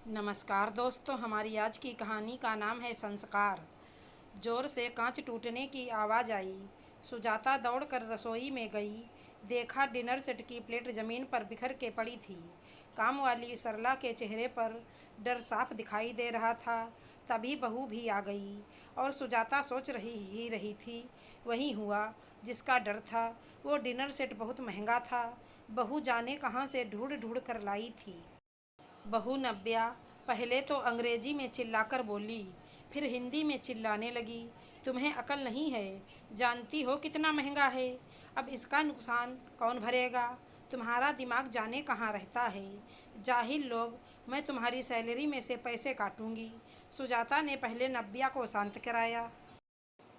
नमस्कार दोस्तों, हमारी आज की कहानी का नाम है संस्कार। जोर से कांच टूटने की आवाज़ आई। सुजाता दौड़कर रसोई में गई। देखा डिनर सेट की प्लेट ज़मीन पर बिखर के पड़ी थी। काम वाली सरला के चेहरे पर डर साफ दिखाई दे रहा था। तभी बहू भी आ गई और सुजाता सोच रही थी। वही हुआ जिसका डर था। वो डिनर सेट बहुत महंगा था। बहू जाने कहाँ से ढूंढ ढूंढ कर लाई थी। बहू नव्या पहले तो अंग्रेजी में चिल्लाकर बोली, फिर हिंदी में चिल्लाने लगी। तुम्हें अकल नहीं है? जानती हो कितना महंगा है? अब इसका नुकसान कौन भरेगा? तुम्हारा दिमाग जाने कहाँ रहता है? जाहिल लोग, मैं तुम्हारी सैलरी में से पैसे काटूंगी। सुजाता ने पहले नव्या को शांत कराया।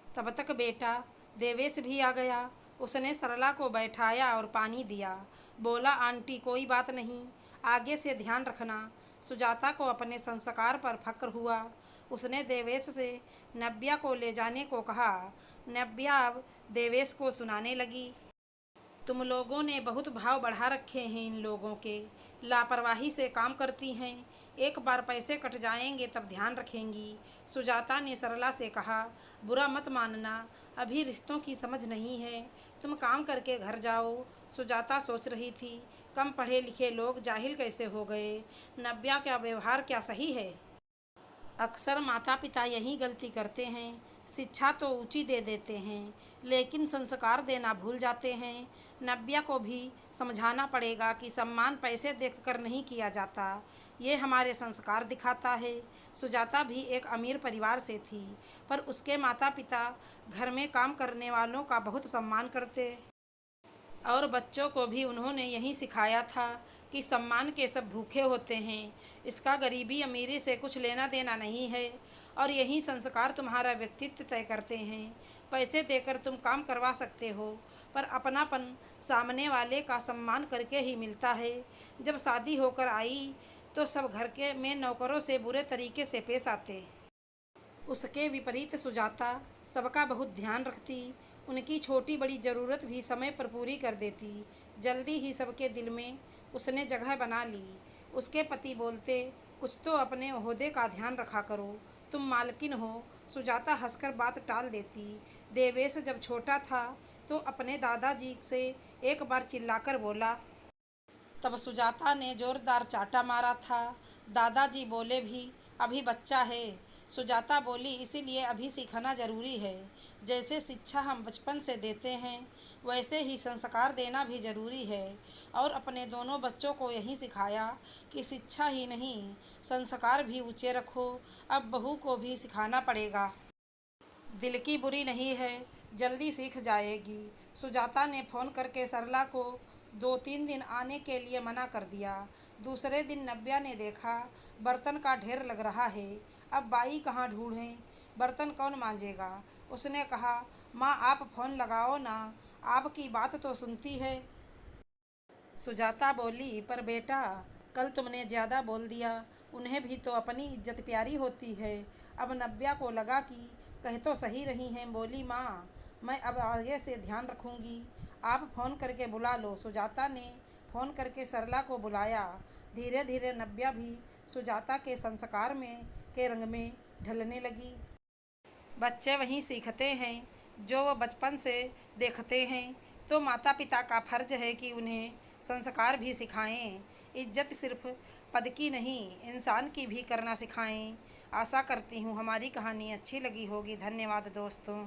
तब तक बेटा देवेश भी आ गया। उसने सरला को बैठाया और पानी दिया। बोला, आंटी कोई बात नहीं, आगे से ध्यान रखना। सुजाता को अपने संस्कार पर फक्र हुआ। उसने देवेश से नव्या को ले जाने को कहा। नव्या अब देवेश को सुनाने लगी। तुम लोगों ने बहुत भाव बढ़ा रखे हैं इन लोगों के। लापरवाही से काम करती हैं। एक बार पैसे कट जाएंगे तब ध्यान रखेंगी। सुजाता ने सरला से कहा, बुरा मत मानना, अभी रिश्तों की समझ नहीं है। तुम काम करके घर जाओ। सुजाता सोच रही थी, कम पढ़े लिखे लोग जाहिल कैसे हो गए? नव्या का व्यवहार क्या सही है? अक्सर माता पिता यही गलती करते हैं। शिक्षा तो ऊंची दे देते हैं, लेकिन संस्कार देना भूल जाते हैं। नव्या को भी समझाना पड़ेगा कि सम्मान पैसे देखकर नहीं किया जाता। ये हमारे संस्कार दिखाता है। सुजाता भी एक अमीर परिवार से थी, पर उसके माता पिता घर में काम करने वालों का बहुत सम्मान करते। और बच्चों को भी उन्होंने यही सिखाया था कि सम्मान के सब भूखे होते हैं। इसका गरीबी अमीरी से कुछ लेना देना नहीं है। और यही संस्कार तुम्हारा व्यक्तित्व तय करते हैं। पैसे देकर तुम काम करवा सकते हो, पर अपनापन सामने वाले का सम्मान करके ही मिलता है। जब शादी होकर आई तो सब घर के में नौकरों से बुरे तरीके से पेश आते। उसके विपरीत सुजाता सबका बहुत ध्यान रखती। उनकी छोटी बड़ी ज़रूरत भी समय पर पूरी कर देती। जल्दी ही सबके दिल में उसने जगह बना ली। उसके पति बोलते, कुछ तो अपने ओहदे का ध्यान रखा करो, तुम मालकिन हो। सुजाता हंसकर बात टाल देती। देवेश जब छोटा था तो अपने दादाजी से एक बार चिल्लाकर बोला। तब सुजाता ने जोरदार चाटा मारा था। दादाजी बोले भी, अभी बच्चा है। सुजाता बोली, इसीलिए अभी सीखना ज़रूरी है। जैसे शिक्षा हम बचपन से देते हैं, वैसे ही संस्कार देना भी ज़रूरी है। और अपने दोनों बच्चों को यही सिखाया कि शिक्षा ही नहीं, संस्कार भी ऊंचे रखो। अब बहू को भी सिखाना पड़ेगा। दिल की बुरी नहीं है, जल्दी सीख जाएगी। सुजाता ने फ़ोन करके सरला को 2-3 दिन आने के लिए मना कर दिया। दूसरे दिन नव्या ने देखा बर्तन का ढेर लग रहा है। अब बाई कहाँ ढूंढें? बर्तन कौन मांजेगा? उसने कहा, माँ आप फ़ोन लगाओ ना, आपकी बात तो सुनती है। सुजाता बोली, पर बेटा कल तुमने ज़्यादा बोल दिया। उन्हें भी तो अपनी इज्जत प्यारी होती है। अब नव्या को लगा कि कह तो सही रही हैं। बोली, माँ मैं अब आगे से ध्यान रखूँगी। आप फ़ोन करके बुला लो। सुजाता ने फ़ोन करके सरला को बुलाया। धीरे धीरे नव्या भी सुजाता के संस्कार में के रंग में ढलने लगी। बच्चे वहीं सीखते हैं जो वो बचपन से देखते हैं, तो माता पिता का फर्ज है कि उन्हें संस्कार भी सिखाएं। इज्जत सिर्फ पद की नहीं, इंसान की भी करना सिखाएं। आशा करती हूँ हमारी कहानी अच्छी लगी होगी। धन्यवाद दोस्तों।